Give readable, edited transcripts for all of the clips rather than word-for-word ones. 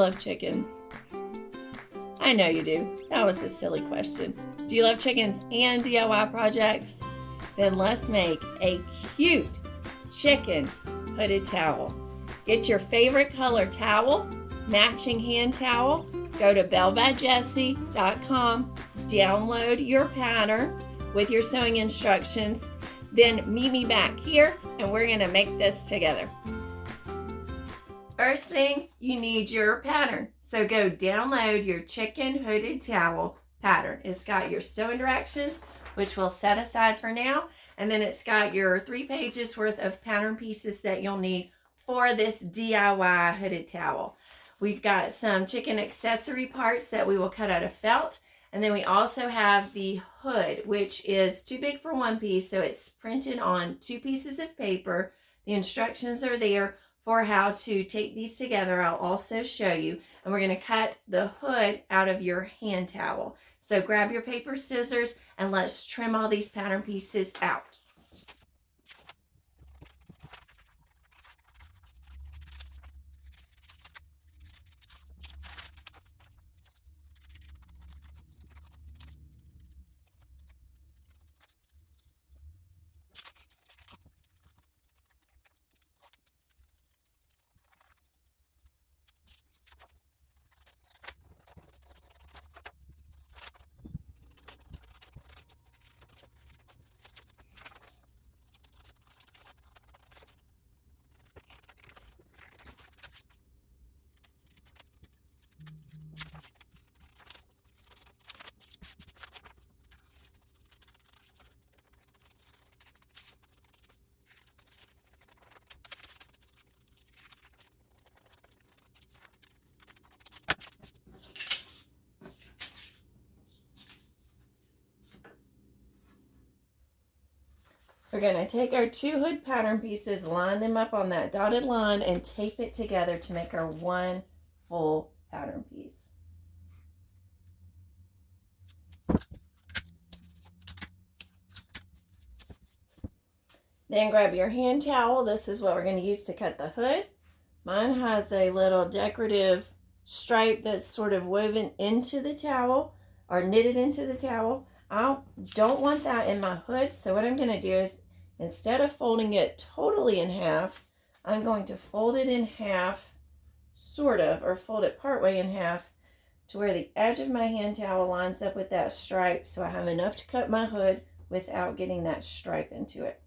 love chickens? I know you do. That was a silly question. Do you love chickens and DIY projects? Then let's make a cute chicken hooded towel. Get your favorite color towel, matching hand towel. Go to bellebyjessi.com, download your pattern with your sewing instructions. Then meet me back here and we're going to make this together. First thing, you need your pattern. So go download your chicken hooded towel pattern. It's got your sewing directions, which we'll set aside for now. And then it's got your 3 pages worth of pattern pieces that you'll need for this DIY hooded towel. We've got some chicken accessory parts that we will cut out of felt. And then we also have the hood, which is too big for one piece. So it's printed on 2 pieces of paper. The instructions are there for how to take these together. I'll also show you. And we're going to cut the hood out of your hand towel. So grab your paper scissors and let's trim all these pattern pieces out. We're going to take our 2 hood pattern pieces, line them up on that dotted line, and tape it together to make our 1 full pattern piece. Then grab your hand towel. This is what we're going to use to cut the hood. Mine has a little decorative stripe that's sort of woven into the towel or knitted into the towel. I don't want that in my hood, so what I'm going to do is, instead of folding it totally in half, I'm going to fold it in half, sort of, or fold it partway in half to where the edge of my hand towel lines up with that stripe, so I have enough to cut my hood without getting that stripe into it.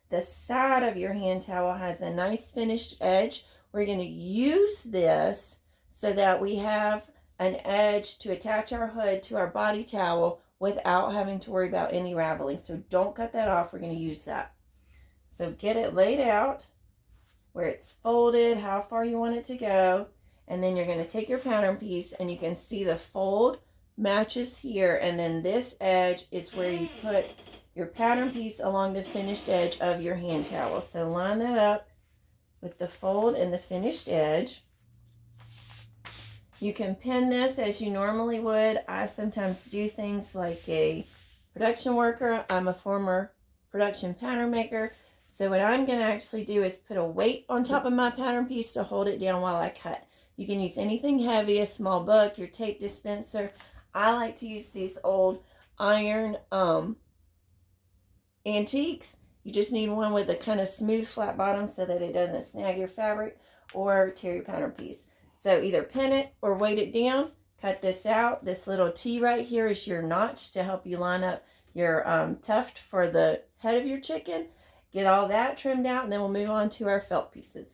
The side of your hand towel has a nice finished edge. We're going to use this so that we have an edge to attach our hood to our body towel without having to worry about any raveling. So don't cut that off. We're going to use that. So get it laid out where it's folded, how far you want it to go. And then you're going to take your pattern piece and you can see the fold matches here. And then this edge is where you put your pattern piece along the finished edge of your hand towel. So line that up with the fold and the finished edge. You can pin this as you normally would. I sometimes do things like a production worker. I'm a former production pattern maker. So what I'm going to actually do is put a weight on top of my pattern piece to hold it down while I cut. You can use anything heavy, a small book, your tape dispenser. I like to use these old iron antiques. You just need one with a kind of smooth flat bottom so that it doesn't snag your fabric or tear your pattern piece. So either pin it or weight it down, cut this out. This little T right here is your notch to help you line up your tuft for the head of your chicken. Get all that trimmed out and then we'll move on to our felt pieces.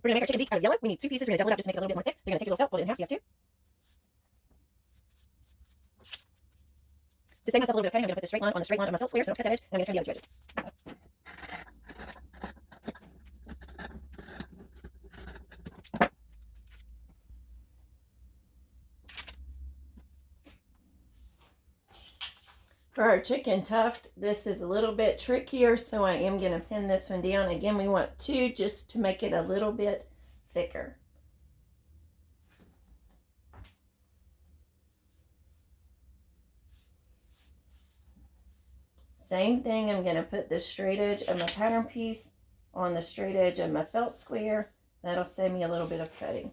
We're going to make our chicken beak out of yellow. We need 2 pieces. We're going to double it up just to make it a little bit more thick. So you're going to take your little felt, fold it in half. So you have 2. To save myself a little bit of cutting, I'm going to put the straight line on the straight line of my felt square, so don't cut that edge, and I'm going to trim the other 2 edges. For our chicken tuft, this is a little bit trickier, so I am going to pin this one down. Again, we want 2 just to make it a little bit thicker. Same thing, I'm going to put the straight edge of my pattern piece on the straight edge of my felt square. That'll save me a little bit of cutting.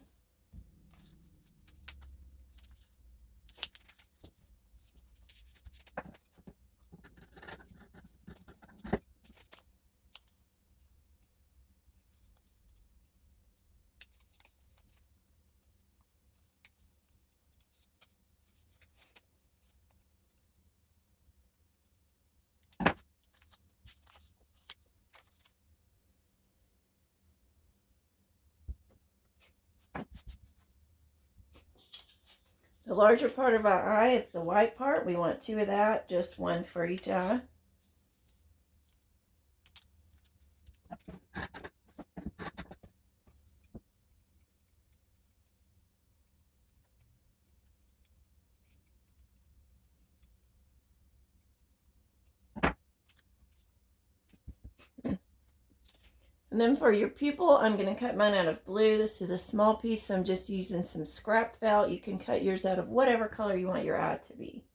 The larger part of our eye is the white part. We want 2 of that, just 1 for each eye. And then for your pupil, I'm going to cut mine out of blue. This is a small piece, so I'm just using some scrap felt. You can cut yours out of whatever color you want your eye to be.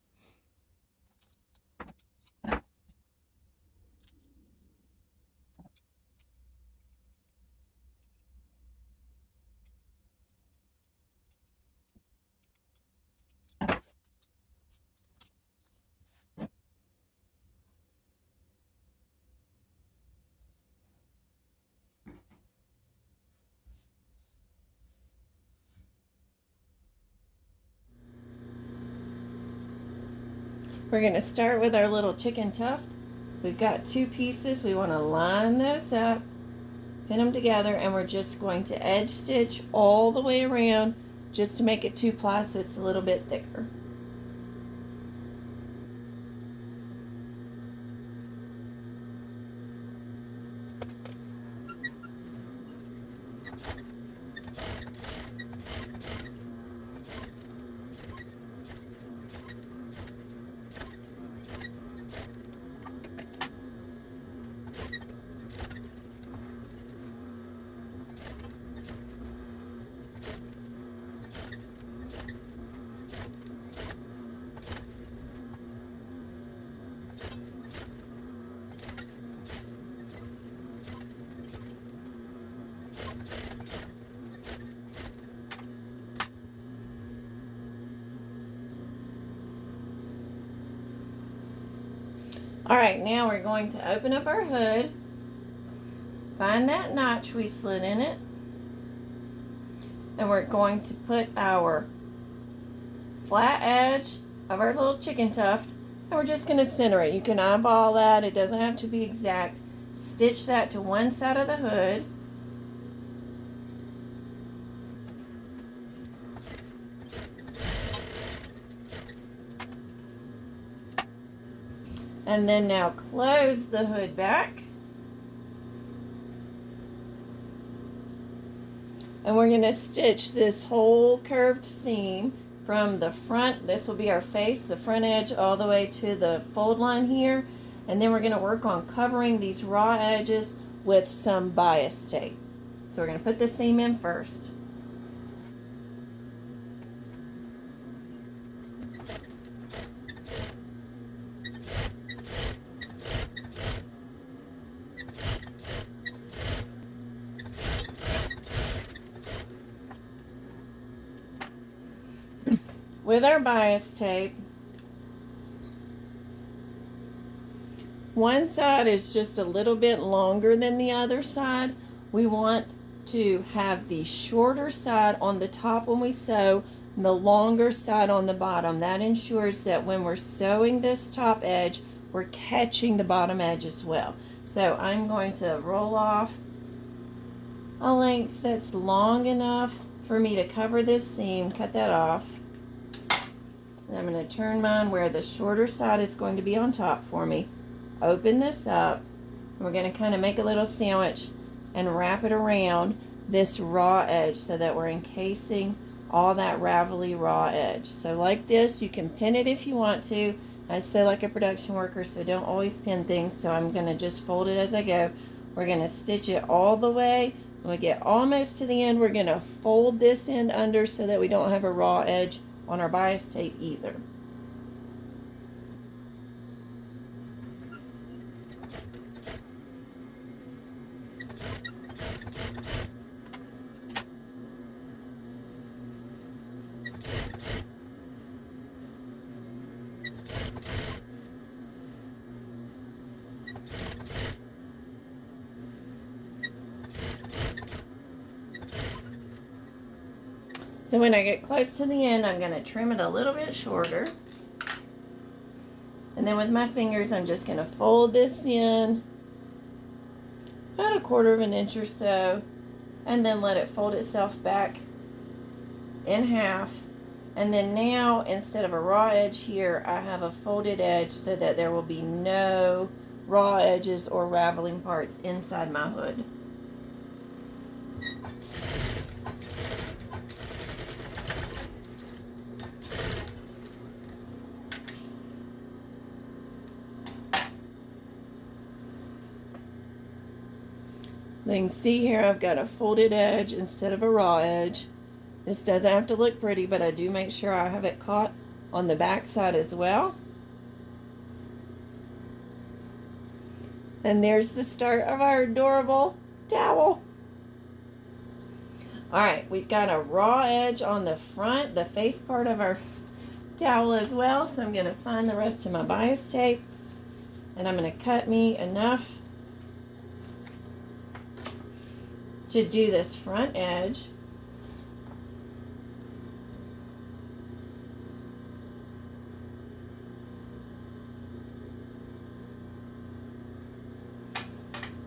We're going to start with our little chicken tuft. We've got 2 pieces. We want to line those up, pin them together, and we're just going to edge stitch all the way around just to make it 2-ply so it's a little bit thicker. All right, now we're going to open up our hood, find that notch we slid in it, and we're going to put our flat edge of our little chicken tuft, and we're just going to center it. You can eyeball that, it doesn't have to be exact. Stitch that to one side of the hood. And then now close the hood back. And we're going to stitch this whole curved seam from the front. This will be our face, the front edge, all the way to the fold line here. And then we're going to work on covering these raw edges with some bias tape. So we're going to put the seam in first. With our bias tape, one side is just a little bit longer than the other side. We want to have the shorter side on the top when we sew and the longer side on the bottom. That ensures that when we're sewing this top edge, we're catching the bottom edge as well. So I'm going to roll off a length that's long enough for me to cover this seam, cut that off. And I'm going to turn mine where the shorter side is going to be on top for me. Open this up. And we're going to kind of make a little sandwich and wrap it around this raw edge so that we're encasing all that ravelly raw edge. So like this, you can pin it if you want to. I sew like a production worker, so I don't always pin things, so I'm going to just fold it as I go. We're going to stitch it all the way. When we get almost to the end, we're going to fold this end under so that we don't have a raw edge on our bias tape either. So when I get close to the end, I'm going to trim it a little bit shorter. And then with my fingers, I'm just going to fold this in about 1/4 of an inch or so, and then let it fold itself back in half. And then now, instead of a raw edge here, I have a folded edge so that there will be no raw edges or raveling parts inside my hood. So you can see here I've got a folded edge instead of a raw edge. This doesn't have to look pretty, but I do make sure I have it caught on the back side as well. And there's the start of our adorable towel. Alright, we've got a raw edge on the front, the face part of our towel as well. So I'm going to find the rest of my bias tape, and I'm going to cut me enough to do this front edge.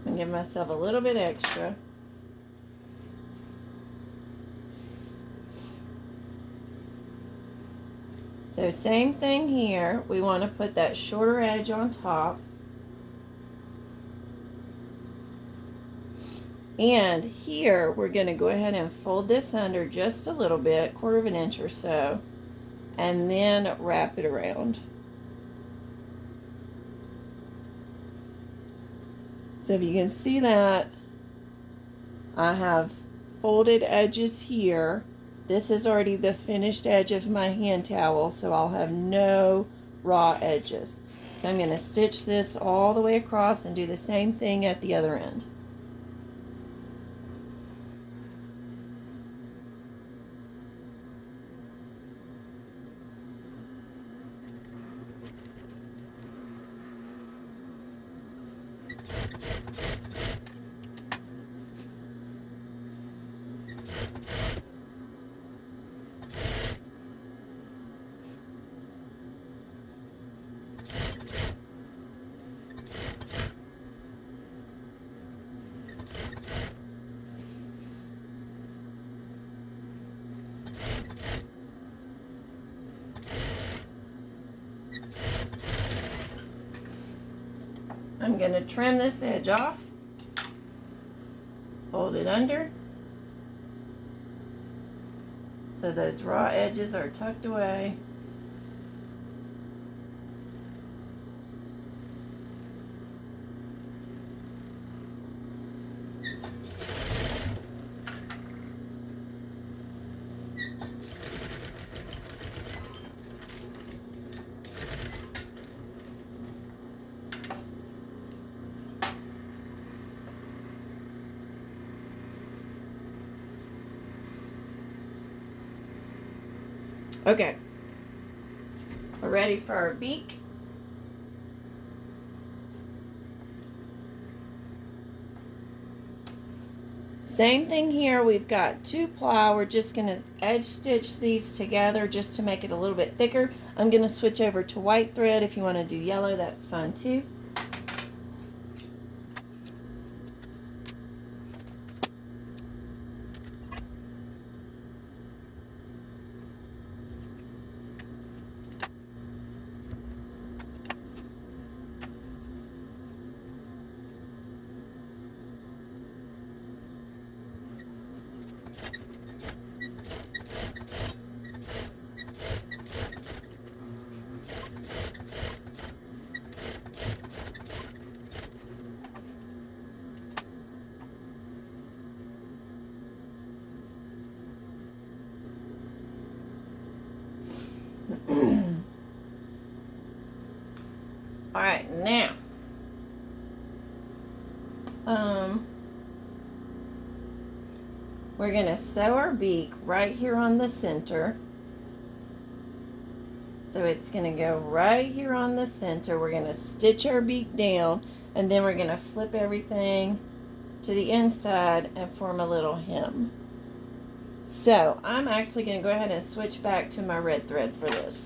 And give myself a little bit extra. So same thing here. We want to put that shorter edge on top. And here we're going to go ahead and fold this under just a little bit, 1/4 of an inch or so, and then wrap it around. So if you can see that, I have folded edges here. This is already the finished edge of my hand towel, so I'll have no raw edges. So I'm going to stitch this all the way across and do the same thing at the other end. I'm going to trim this edge off, fold it under, so those raw edges are tucked away. Okay, we're ready for our beak. Same thing here, we've got 2-ply. We're just going to edge stitch these together just to make it a little bit thicker. I'm going to switch over to white thread. If you want to do yellow, that's fine too. All right, now, we're gonna sew our beak right here on the center. So it's gonna go right here on the center. We're gonna stitch our beak down, and then we're gonna flip everything to the inside and form a little hem. So I'm actually gonna go ahead and switch back to my red thread for this.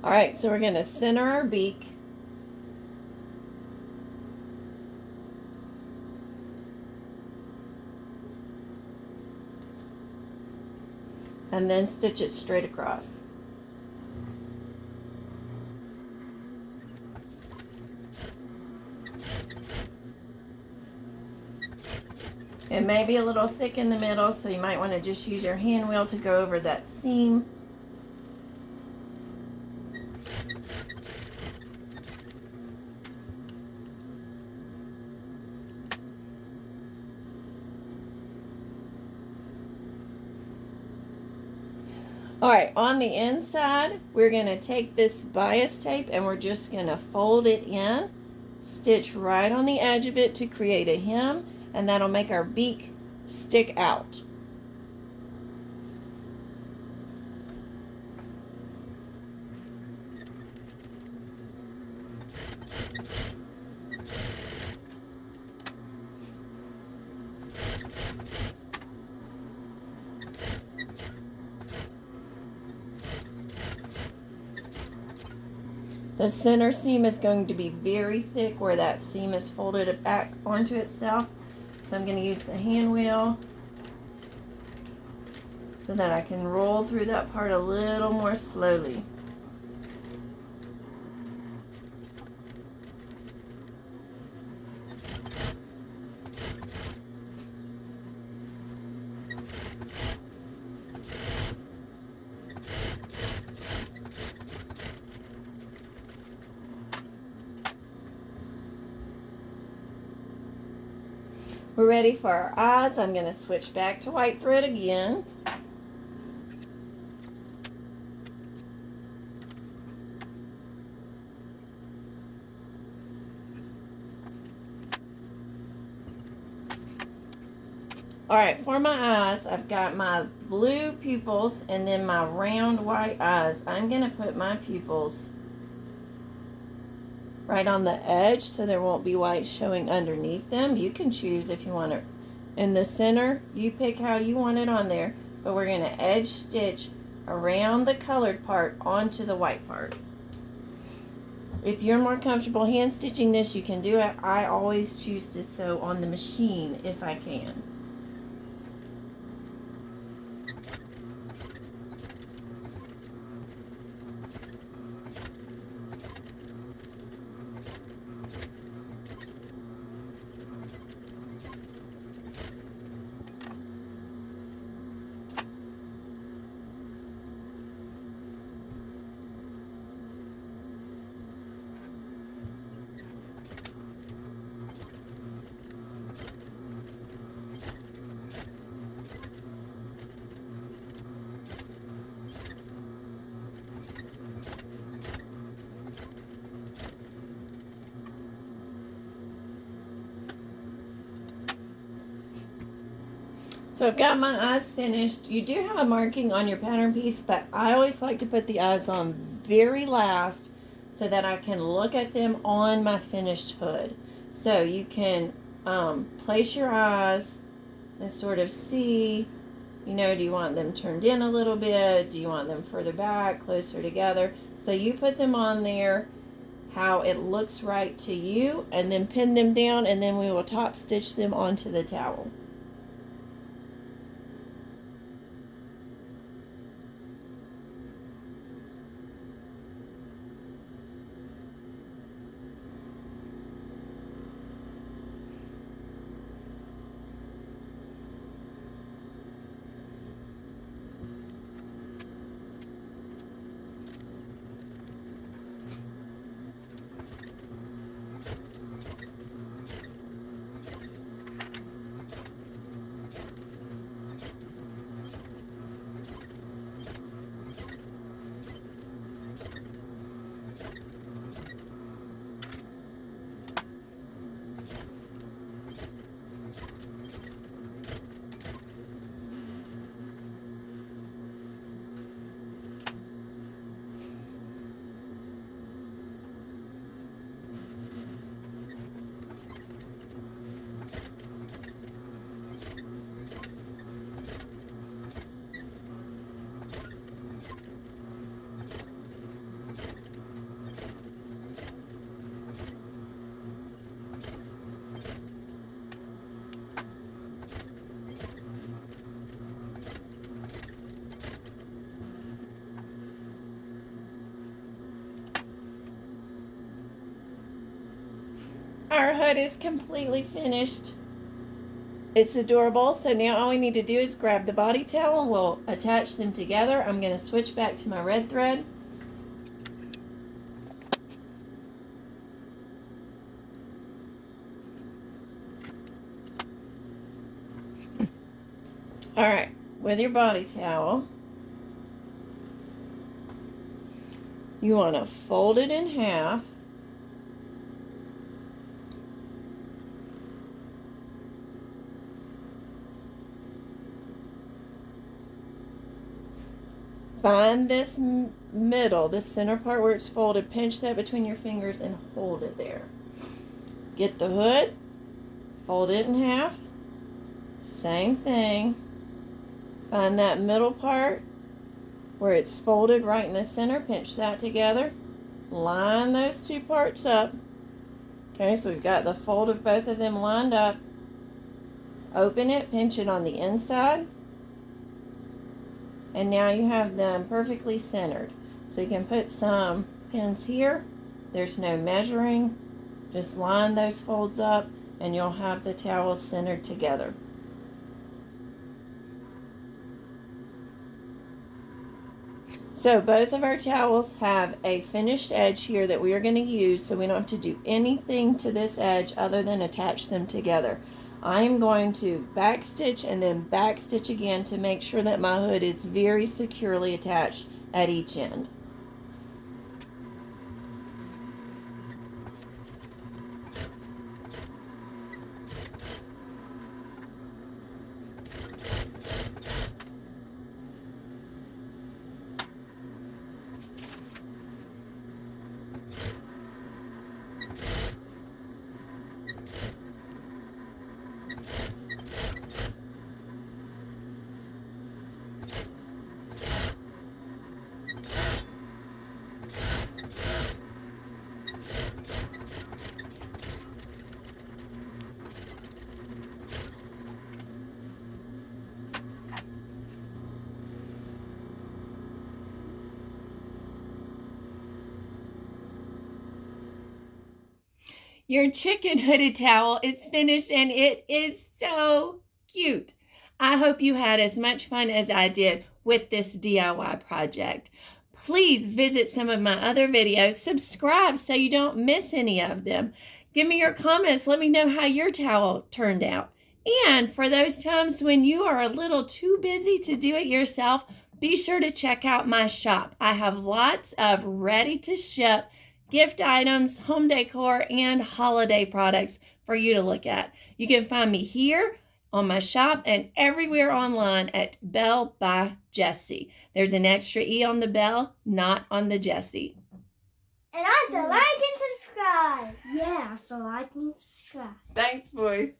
All right, so we're gonna center our beak. And then stitch it straight across. It may be a little thick in the middle, so you might want to just use your hand wheel to go over that seam. All right, on the inside, we're going to take this bias tape and we're just going to fold it in, stitch right on the edge of it to create a hem, and that'll make our beak stick out. The center seam is going to be very thick where that seam is folded back onto itself. So I'm going to use the hand wheel so that I can roll through that part a little more slowly. We're ready for our eyes. I'm going to switch back to white thread again. All right, for my eyes, I've got my blue pupils and then my round white eyes. I'm going to put my pupils right on the edge so there won't be white showing underneath them. You can choose if you want it in the center. You pick how you want it on there, but we're going to edge stitch around the colored part onto the white part. If you're more comfortable hand stitching this, you can do it. I always choose to sew on the machine if I can. So I've got my eyes finished. You do have a marking on your pattern piece, but I always like to put the eyes on very last so that I can look at them on my finished hood. So you can place your eyes and sort of see, you know, do you want them turned in a little bit? Do you want them further back, closer together? So you put them on there how it looks right to you, and then pin them down, and then we will top stitch them onto the towel. Our hood is completely finished. It's adorable. So now all we need to do is grab the body towel and we'll attach them together. I'm going to switch back to my red thread. All right, with your body towel, you want to fold it in half. Find this middle, this center part where it's folded, pinch that between your fingers and hold it there. Get the hood, fold it in half, same thing. Find that middle part where it's folded right in the center, pinch that together. Line those two parts up. Okay, so we've got the fold of both of them lined up. Open it, pinch it on the inside. And now you have them perfectly centered. So you can put some pins here. There's no measuring. Just line those folds up and you'll have the towels centered together. So both of our towels have a finished edge here that we are going to use, so we don't have to do anything to this edge other than attach them together. I am going to backstitch and then backstitch again to make sure that my hood is very securely attached at each end. Your chicken hooded towel is finished and it is so cute. I hope you had as much fun as I did with this DIY project. Please visit some of my other videos. Subscribe so you don't miss any of them. Give me your comments. Let me know how your towel turned out. And for those times when you are a little too busy to do it yourself, be sure to check out my shop. I have lots of ready to ship gift items, home decor, and holiday products for you to look at. You can find me here on my shop and everywhere online at Belle by Jessi. There's an extra E on the Belle, not on the Jessi. And also like and subscribe. Yeah, so like and subscribe. Thanks, boys.